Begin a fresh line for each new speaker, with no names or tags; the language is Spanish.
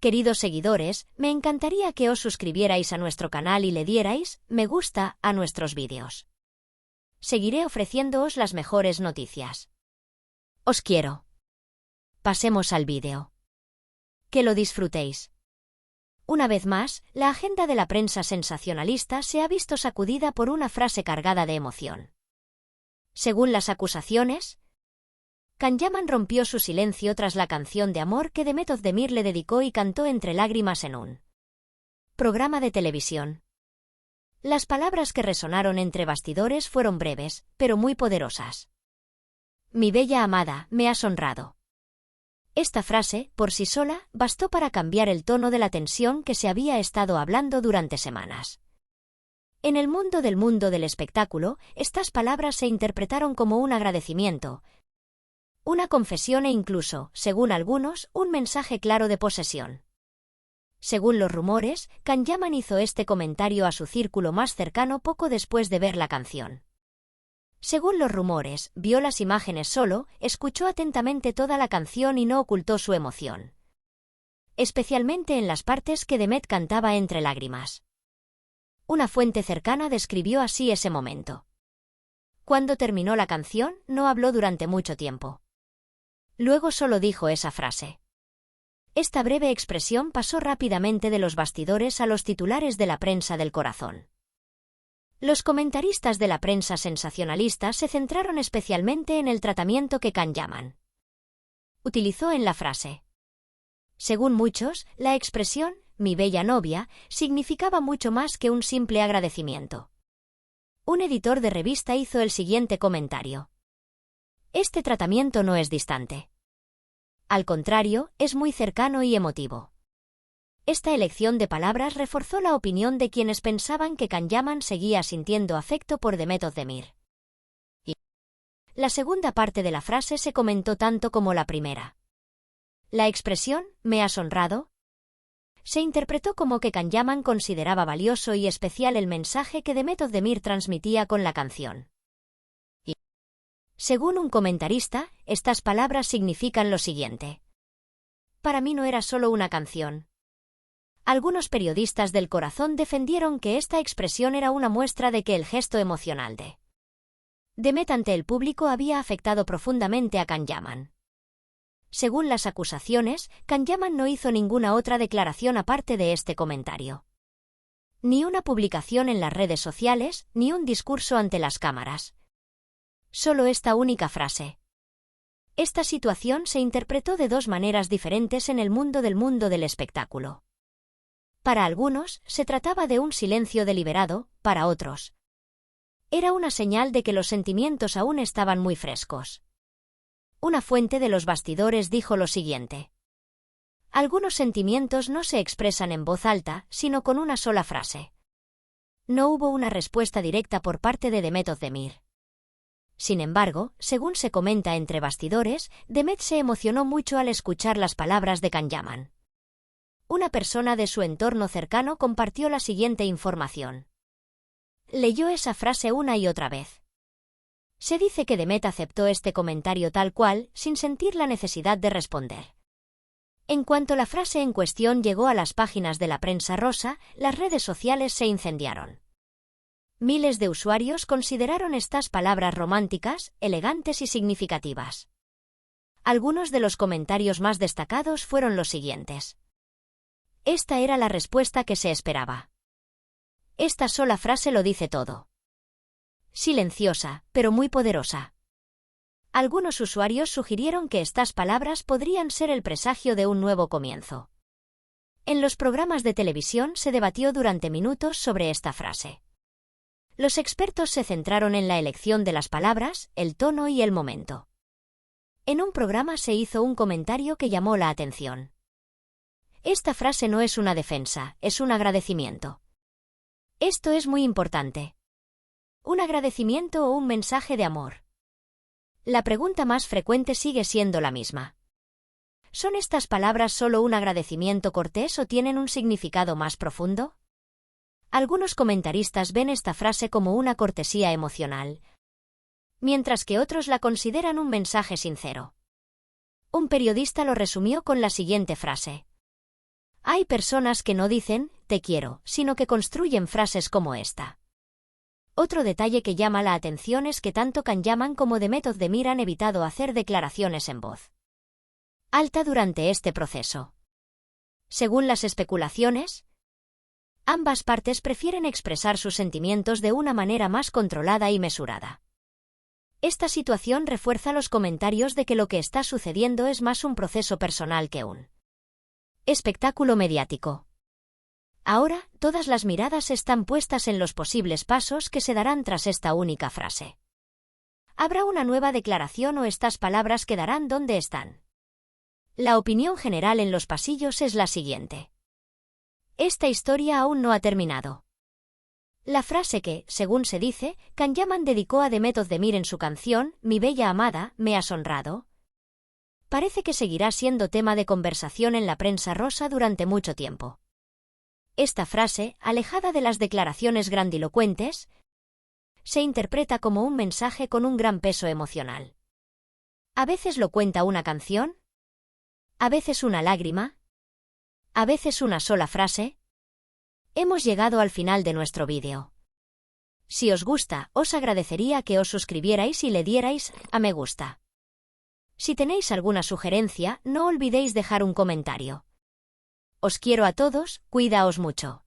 Queridos seguidores, me encantaría que os suscribierais a nuestro canal y le dierais me gusta a nuestros vídeos. Seguiré ofreciéndoos las mejores noticias. Os quiero. Pasemos al vídeo. Que lo disfrutéis. Una vez más, la agenda de la prensa sensacionalista se ha visto sacudida por una frase cargada de emoción. Según las acusaciones, Can Yaman rompió su silencio tras la canción de amor que Demet Özdemir le dedicó y cantó entre lágrimas en un programa de televisión. Las palabras que resonaron entre bastidores fueron breves, pero muy poderosas. Mi bella amada, me has honrado. Esta frase, por sí sola, bastó para cambiar el tono de la tensión que se había estado hablando durante semanas. En el mundo del espectáculo, estas palabras se interpretaron como un agradecimiento, una confesión e incluso, según algunos, un mensaje claro de posesión. Según los rumores, Can Yaman hizo este comentario a su círculo más cercano poco después de ver la canción. Según los rumores, vio las imágenes solo, escuchó atentamente toda la canción y no ocultó su emoción. Especialmente en las partes que Demet cantaba entre lágrimas. Una fuente cercana describió así ese momento. Cuando terminó la canción, no habló durante mucho tiempo. Luego solo dijo esa frase. Esta breve expresión pasó rápidamente de los bastidores a los titulares de la prensa del corazón. Los comentaristas de la prensa sensacionalista se centraron especialmente en el tratamiento que Can Yaman utilizó en la frase. Según muchos, la expresión, mi bella novia, significaba mucho más que un simple agradecimiento. Un editor de revista hizo el siguiente comentario. Este tratamiento no es distante. Al contrario, es muy cercano y emotivo. Esta elección de palabras reforzó la opinión de quienes pensaban que Can Yaman seguía sintiendo afecto por Demet Özdemir. Y la segunda parte de la frase se comentó tanto como la primera. La expresión, me has honrado, se interpretó como que Can Yaman consideraba valioso y especial el mensaje que Demet Özdemir transmitía con la canción. Según un comentarista, estas palabras significan lo siguiente. Para mí no era solo una canción. Algunos periodistas del corazón defendieron que esta expresión era una muestra de que el gesto emocional de Demet ante el público había afectado profundamente a Can Yaman. Según las acusaciones, Can Yaman no hizo ninguna otra declaración aparte de este comentario. Ni una publicación en las redes sociales, ni un discurso ante las cámaras. Solo esta única frase. Esta situación se interpretó de dos maneras diferentes en el mundo del espectáculo. Para algunos, se trataba de un silencio deliberado, para otros. Era una señal de que los sentimientos aún estaban muy frescos. Una fuente de los bastidores dijo lo siguiente. Algunos sentimientos no se expresan en voz alta, sino con una sola frase. No hubo una respuesta directa por parte de Demet Özdemir. Sin embargo, según se comenta entre bastidores, Demet se emocionó mucho al escuchar las palabras de Can Yaman. Una persona de su entorno cercano compartió la siguiente información. Leyó esa frase una y otra vez. Se dice que Demet aceptó este comentario tal cual, sin sentir la necesidad de responder. En cuanto la frase en cuestión llegó a las páginas de la prensa rosa, las redes sociales se incendiaron. Miles de usuarios consideraron estas palabras románticas, elegantes y significativas. Algunos de los comentarios más destacados fueron los siguientes. Esta era la respuesta que se esperaba. Esta sola frase lo dice todo. Silenciosa, pero muy poderosa. Algunos usuarios sugirieron que estas palabras podrían ser el presagio de un nuevo comienzo. En los programas de televisión se debatió durante minutos sobre esta frase. Los expertos se centraron en la elección de las palabras, el tono y el momento. En un programa se hizo un comentario que llamó la atención. Esta frase no es una defensa, es un agradecimiento. Esto es muy importante. ¿Un agradecimiento o un mensaje de amor? La pregunta más frecuente sigue siendo la misma. ¿Son estas palabras solo un agradecimiento cortés o tienen un significado más profundo? Algunos comentaristas ven esta frase como una cortesía emocional, mientras que otros la consideran un mensaje sincero. Un periodista lo resumió con la siguiente frase. Hay personas que no dicen «te quiero», sino que construyen frases como esta. Otro detalle que llama la atención es que tanto Kanyaman como The Method de Mir han evitado hacer declaraciones en voz alta durante este proceso. Según las especulaciones, ambas partes prefieren expresar sus sentimientos de una manera más controlada y mesurada. Esta situación refuerza los comentarios de que lo que está sucediendo es más un proceso personal que un espectáculo mediático. Ahora, todas las miradas están puestas en los posibles pasos que se darán tras esta única frase. ¿Habrá una nueva declaración o estas palabras quedarán donde están? La opinión general en los pasillos es la siguiente. Esta historia aún no ha terminado. La frase que, según se dice, Kanyaman dedicó a The Method de Mir en su canción Mi bella amada, me has honrado, parece que seguirá siendo tema de conversación en la prensa rosa durante mucho tiempo. Esta frase, alejada de las declaraciones grandilocuentes, se interpreta como un mensaje con un gran peso emocional. A veces lo cuenta una canción, a veces una lágrima, a veces una sola frase. Hemos llegado al final de nuestro vídeo. Si os gusta, os agradecería que os suscribierais y le dierais a me gusta. Si tenéis alguna sugerencia, no olvidéis dejar un comentario. Os quiero a todos, cuidaos mucho.